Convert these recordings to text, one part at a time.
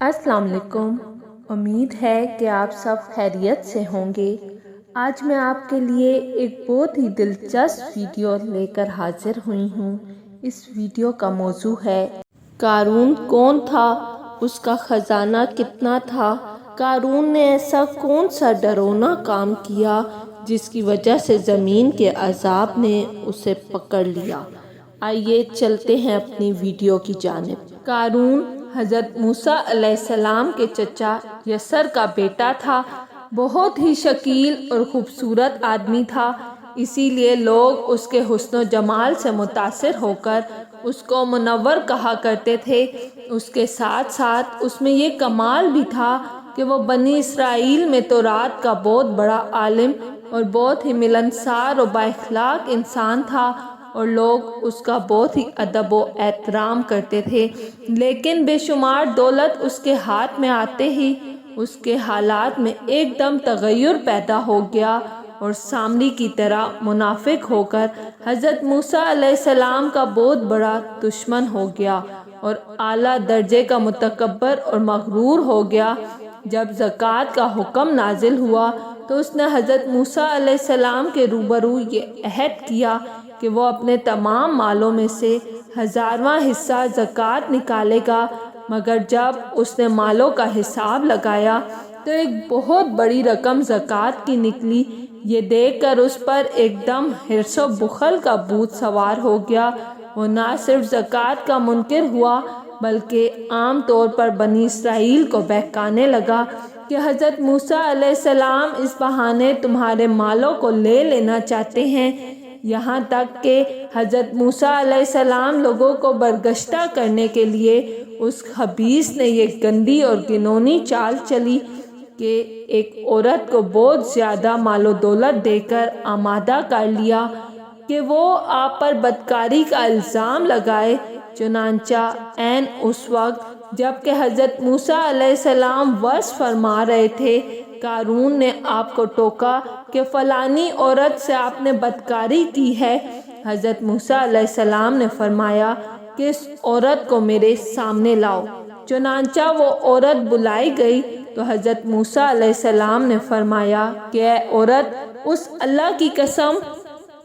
السلام علیکم۔ امید ہے کہ آپ سب خیریت سے ہوں گے۔ آج میں آپ کے لیے ایک بہت ہی دلچسپ ویڈیو لے کر حاضر ہوئی ہوں۔ اس ویڈیو کا موضوع ہے قارون کون تھا، اس کا خزانہ کتنا تھا، قارون نے ایسا کون سا ڈراؤنا کام کیا جس کی وجہ سے زمین کے عذاب نے اسے پکڑ لیا۔ آئیے چلتے ہیں اپنی ویڈیو کی جانب۔ قارون حضرت موسیٰ علیہ السلام کے چچا یسر کا بیٹا تھا۔ بہت ہی شکیل اور خوبصورت آدمی تھا، اسی لیے لوگ اس کے حسن و جمال سے متاثر ہو کر اس کو منور کہا کرتے تھے۔ اس کے ساتھ ساتھ اس میں یہ کمال بھی تھا کہ وہ بنی اسرائیل میں تورات کا بہت بڑا عالم اور بہت ہی ملنسار و بااخلاق انسان تھا، اور لوگ اس کا بہت ہی ادب و احترام کرتے تھے۔ لیکن بے شمار دولت اس کے ہاتھ میں آتے ہی اس کے حالات میں ایک دم تغیر پیدا ہو گیا اور سامری کی طرح منافق ہو کر حضرت موسیٰ علیہ السلام کا بہت بڑا دشمن ہو گیا اور اعلیٰ درجے کا متکبر اور مغرور ہو گیا۔ جب زکوٰۃ کا حکم نازل ہوا تو اس نے حضرت موسیٰ علیہ السلام کے روبرو یہ عہد کیا کہ وہ اپنے تمام مالوں میں سے 1000واں حصہ زکوٰۃ نکالے گا، مگر جب اس نے مالوں کا حساب لگایا تو ایک بہت بڑی رقم زکوٰۃ کی نکلی۔ یہ دیکھ کر اس پر ایک دم حرص و بخل کا بھوت سوار ہو گیا۔ وہ نہ صرف زکوٰۃ کا منکر ہوا بلکہ عام طور پر بنی اسرائیل کو بہکانے لگا کہ حضرت موسیٰ علیہ السلام اس بہانے تمہارے مالوں کو لے لینا چاہتے ہیں، یہاں تک کہ حضرت موسیٰ علیہ السلام لوگوں کو برگشتہ کرنے کے لیے اس خبیث نے یہ گندی اور گھناؤنی چال چلی کہ ایک عورت کو بہت زیادہ مال و دولت دے کر آمادہ کر لیا کہ وہ آپ پر بدکاری کا الزام لگائے۔ چنانچہ عین اس وقت جب کہ حضرت موسیٰ علیہ السلام وعظ فرما رہے تھے، قارون نے آپ کو ٹوکا کہ فلانی عورت سے آپ نے بدکاری کی ہے۔ حضرت موسیٰ علیہ السلام نے فرمایا کہ اس عورت کو میرے سامنے لاؤ۔ چنانچہ وہ عورت بلائی گئی تو حضرت موسیٰ علیہ السلام نے فرمایا کہ اے عورت، اس اللہ کی قسم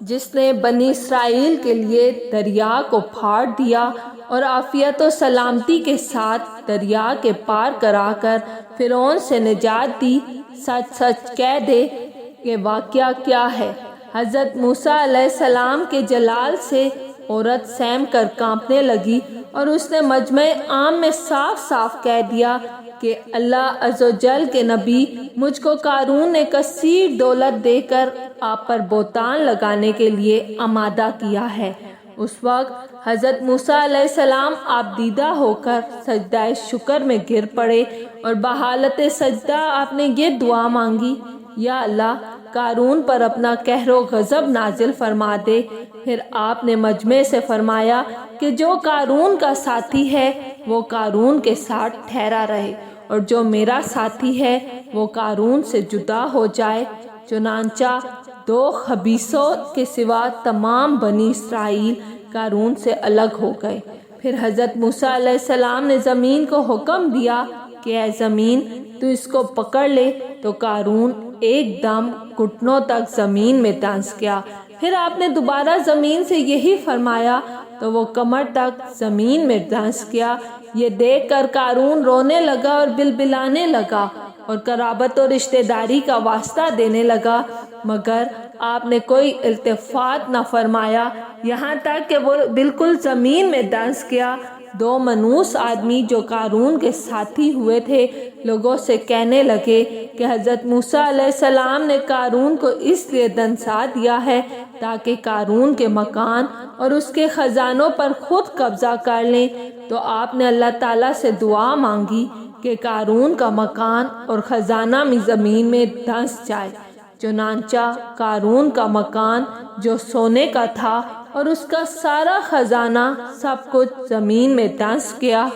جس نے بنی اسرائیل کے لیے دریا کو پھاڑ دیا اور عافیت و سلامتی کے ساتھ دریا کے پار کرا کر فرعون سے نجات دی، سچ سچ کہہ دے کہ واقعہ کیا ہے۔ حضرت موسیٰ علیہ السلام کے جلال سے عورت سہم کر کانپنے لگی اور اس نے مجمع عام میں صاف صاف کہہ دیا کہ اللہ عز و جل کے نبی، مجھ کو قارون نے کثیر دولت دے کر آپ پر بہتان لگانے کے لیے آمادہ کیا ہے۔ اس وقت حضرت موسیٰ علیہ السلام آپ دیدہ ہو کر سجدہ شکر میں گر پڑے اور بحالت سجدہ آپ نے یہ دعا مانگی، یا اللہ، قارون پر اپنا قہر و غضب نازل فرما دے۔ پھر آپ نے مجمع سے فرمایا کہ جو قارون کا ساتھی ہے وہ قارون کے ساتھ ٹھہرا رہے، اور جو میرا ساتھی ہے وہ قارون سے جدا ہو جائے۔ چنانچہ 2 خبیثوں کے سوا تمام بنی اسرائیل قارون سے الگ ہو گئے۔ پھر حضرت موسیٰ علیہ السلام نے زمین کو حکم دیا کہ اے زمین، تو اس کو پکڑ لے، تو قارون ایک دم گھٹنوں تک زمین میں دھنس گیا۔ پھر آپ نے دوبارہ زمین سے یہی فرمایا تو وہ کمر تک زمین میں دھنس گیا۔ یہ دیکھ کر قارون رونے لگا اور بلبلانے لگا اور قرابت و رشتہ داری کا واسطہ دینے لگا، مگر آپ نے کوئی التفات نہ فرمایا، یہاں تک کہ وہ بالکل زمین میں دھنس گیا۔ 2 منحوس آدمی جو قارون کے ساتھی ہوئے تھے لوگوں سے کہنے لگے کہ حضرت موسیٰ علیہ السلام نے قارون کو اس لیے دھنسا دیا ہے تاکہ قارون کے مکان اور اس کے خزانوں پر خود قبضہ کر لیں۔ تو آپ نے اللہ تعالیٰ سے دعا مانگی کہ قارون کا مکان اور خزانہ زمین میں دھنس جائے۔ چنانچہ قارون کا مکان جو سونے کا تھا اور اس کا سارا خزانہ سب کچھ زمین میں دھنس گیا۔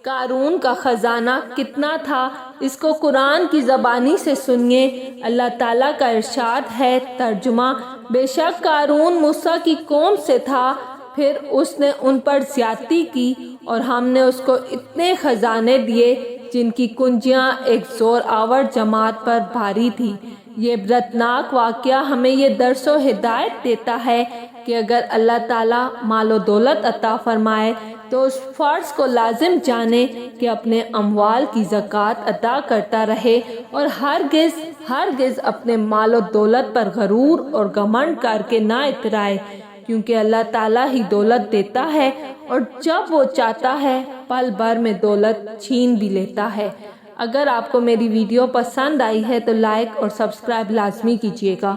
قارون کا خزانہ کتنا تھا اس کو قرآن کی زبانی سے سنیے۔ اللہ تعالیٰ کا ارشاد ہے، ترجمہ: بے شک قارون موسیٰ کی قوم سے تھا، پھر اس نے ان پر زیادتی کی اور ہم نے اس کو اتنے خزانے دیے جن کی کنجیاں ایک زور آور جماعت پر بھاری تھی۔ یہ عبرتناک واقعہ ہمیں یہ درس و ہدایت دیتا ہے کہ اگر اللہ تعالیٰ مال و دولت عطا فرمائے تو اس فرض کو لازم جانے کہ اپنے اموال کی زکوٰۃ ادا کرتا رہے اور ہرگز اپنے مال و دولت پر غرور اور گھمنڈ کر کے نہ اترائے، کیونکہ اللہ تعالیٰ ہی دولت دیتا ہے اور جب وہ چاہتا ہے پل بھر میں دولت چھین بھی لیتا ہے۔ اگر آپ کو میری ویڈیو پسند آئی ہے تو لائک اور سبسکرائب لازمی کیجیے گا۔